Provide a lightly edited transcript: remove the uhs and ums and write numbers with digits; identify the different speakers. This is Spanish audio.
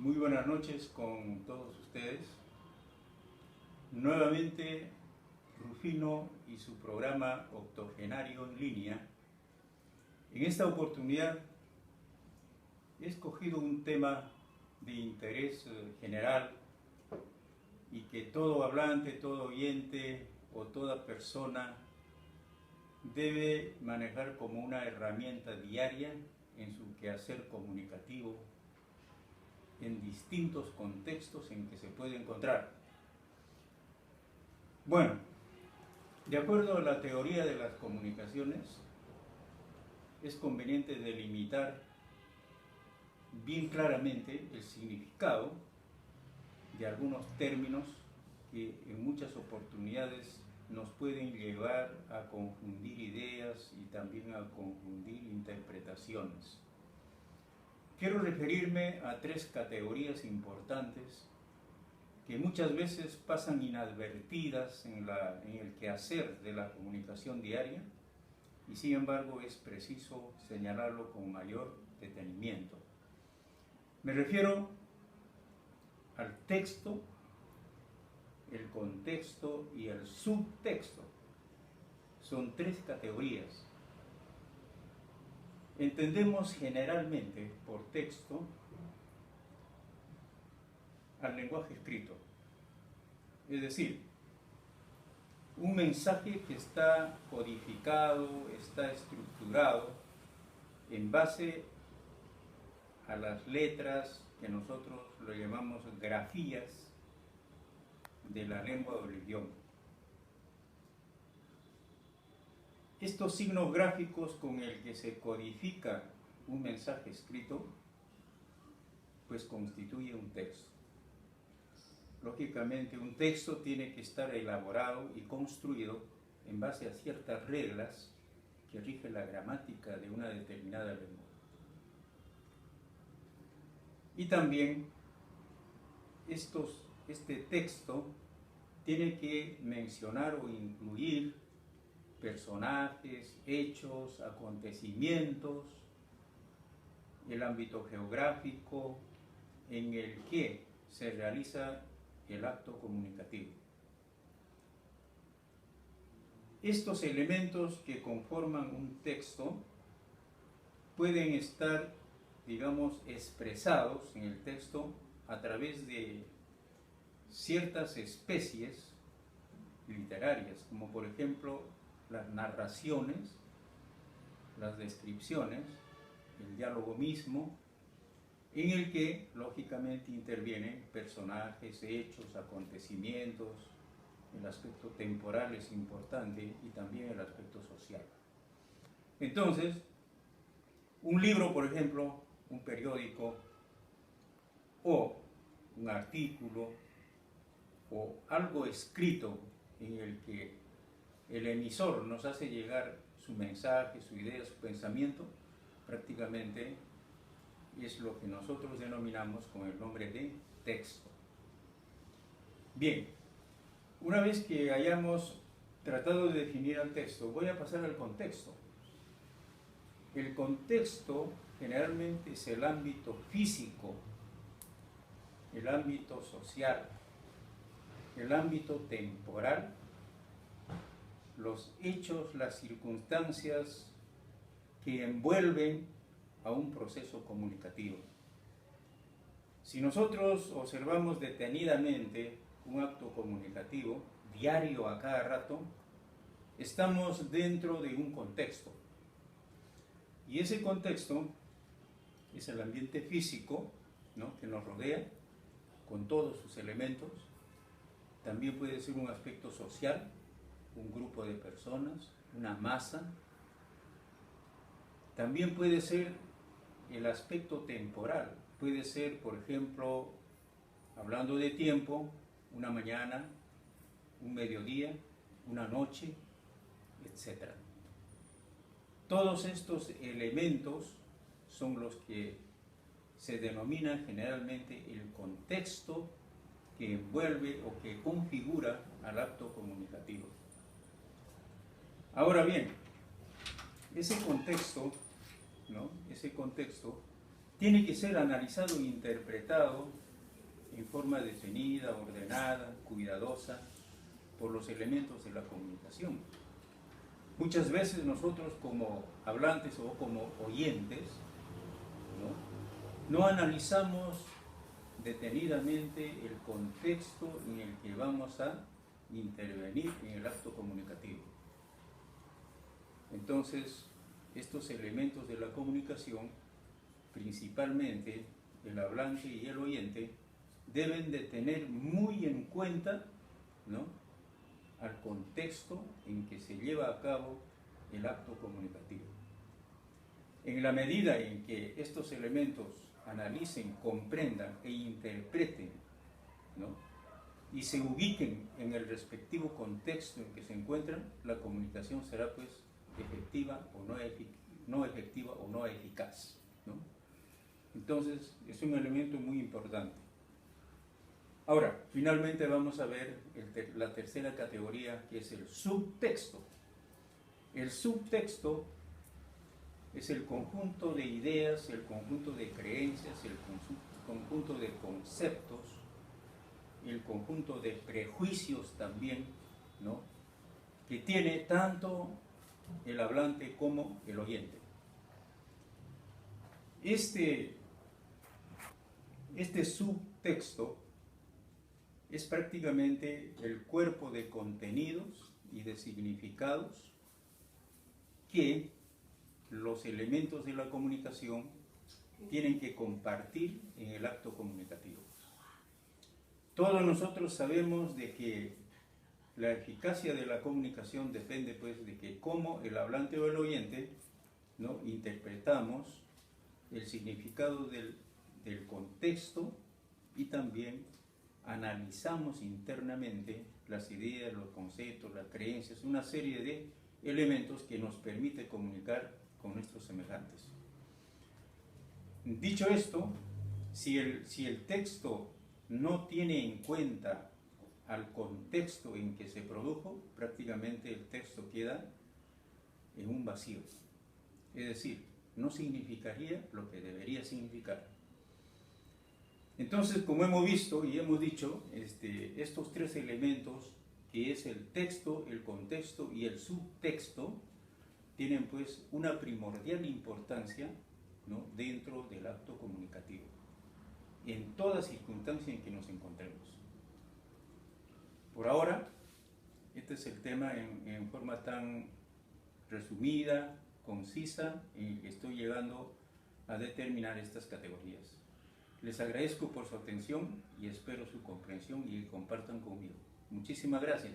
Speaker 1: Muy buenas noches con todos ustedes. Nuevamente Rufino y su programa Octogenario en línea. En esta oportunidad he escogido un tema de interés general y que todo hablante, todo oyente o toda persona debe manejar como una herramienta diaria en su quehacer comunicativo en distintos contextos en que se puede encontrar. Bueno, de acuerdo a la teoría de las comunicaciones, es conveniente delimitar bien claramente el significado de algunos términos que en muchas oportunidades nos pueden llevar a confundir ideas y también a confundir interpretaciones. Quiero referirme a tres categorías importantes que muchas veces pasan inadvertidas en el quehacer de la comunicación diaria y sin embargo es preciso señalarlo con mayor detenimiento. Me refiero al texto, el contexto y el subtexto. Son tres categorías. Entendemos generalmente por texto al lenguaje escrito, es decir, un mensaje que está codificado, está estructurado en base a las letras que nosotros lo llamamos grafías de la lengua o del idioma. Estos signos gráficos con el que se codifica un mensaje escrito, pues constituye un texto. Lógicamente, un texto tiene que estar elaborado y construido en base a ciertas reglas que rigen la gramática de una determinada lengua. Y también este texto tiene que mencionar o incluir personajes, hechos, acontecimientos, el ámbito geográfico en el que se realiza el acto comunicativo. Estos elementos que conforman un texto pueden estar, digamos, expresados en el texto a través de ciertas especies literarias, como por ejemplo las narraciones, las descripciones, el diálogo mismo, en el que lógicamente intervienen personajes, hechos, acontecimientos, el aspecto temporal es importante y también el aspecto social. Entonces, un libro, por ejemplo, un periódico o un artículo o algo escrito en el que el emisor nos hace llegar su mensaje, su idea, su pensamiento, prácticamente es lo que nosotros denominamos con el nombre de texto. Bien, una vez que hayamos tratado de definir al texto, voy a pasar al contexto. El contexto generalmente es el ámbito físico, el ámbito social, el ámbito temporal, los hechos, las circunstancias que envuelven a un proceso comunicativo. Si nosotros observamos detenidamente un acto comunicativo, diario a cada rato, estamos dentro de un contexto. Y ese contexto es el ambiente físico, ¿no?, que nos rodea, con todos sus elementos. También puede ser un aspecto social, un grupo de personas, una masa. También puede ser el aspecto temporal. Puede ser, por ejemplo, hablando de tiempo, una mañana, un mediodía, una noche, etc. Todos estos elementos son los que se denominan generalmente el contexto que envuelve o que configura al acto comunicativo. Ahora bien, ese contexto, ¿no?, ese contexto tiene que ser analizado e interpretado en forma detenida, ordenada, cuidadosa, por los elementos de la comunicación. Muchas veces nosotros como hablantes o como oyentes, no analizamos detenidamente el contexto en el que vamos a intervenir en el acto comunicativo. Entonces, estos elementos de la comunicación, principalmente el hablante y el oyente, deben de tener muy en cuenta, al contexto en que se lleva a cabo el acto comunicativo. En la medida en que estos elementos analicen, comprendan e interpreten, y se ubiquen en el respectivo contexto en que se encuentran, la comunicación será pues efectiva o no efectiva o no eficaz, Entonces es un elemento muy importante. Ahora, finalmente vamos a ver la tercera categoría, que es el subtexto. El subtexto es el conjunto de ideas, el conjunto de creencias, el conjunto de conceptos, el conjunto de prejuicios también, que tiene tanto el hablante como el oyente. Este subtexto es prácticamente el cuerpo de contenidos y de significados que los elementos de la comunicación tienen que compartir en el acto comunicativo. Todos nosotros sabemos de que la eficacia de la comunicación depende pues de que cómo el hablante o el oyente interpretamos el significado del contexto y también analizamos internamente las ideas, los conceptos, las creencias, una serie de elementos que nos permite comunicar con nuestros semejantes. Dicho esto, si el texto no tiene en cuenta al contexto en que se produjo, prácticamente el texto queda en un vacío. Es decir, no significaría lo que debería significar. Entonces, como hemos visto y hemos dicho, estos tres elementos, que es el texto, el contexto y el subtexto, tienen pues una primordial importancia dentro del acto comunicativo, en toda circunstancia en que nos encontremos. Por ahora, este es el tema en forma tan resumida, concisa, en que estoy llegando a determinar estas categorías. Les agradezco por su atención y espero su comprensión y que compartan conmigo. Muchísimas gracias.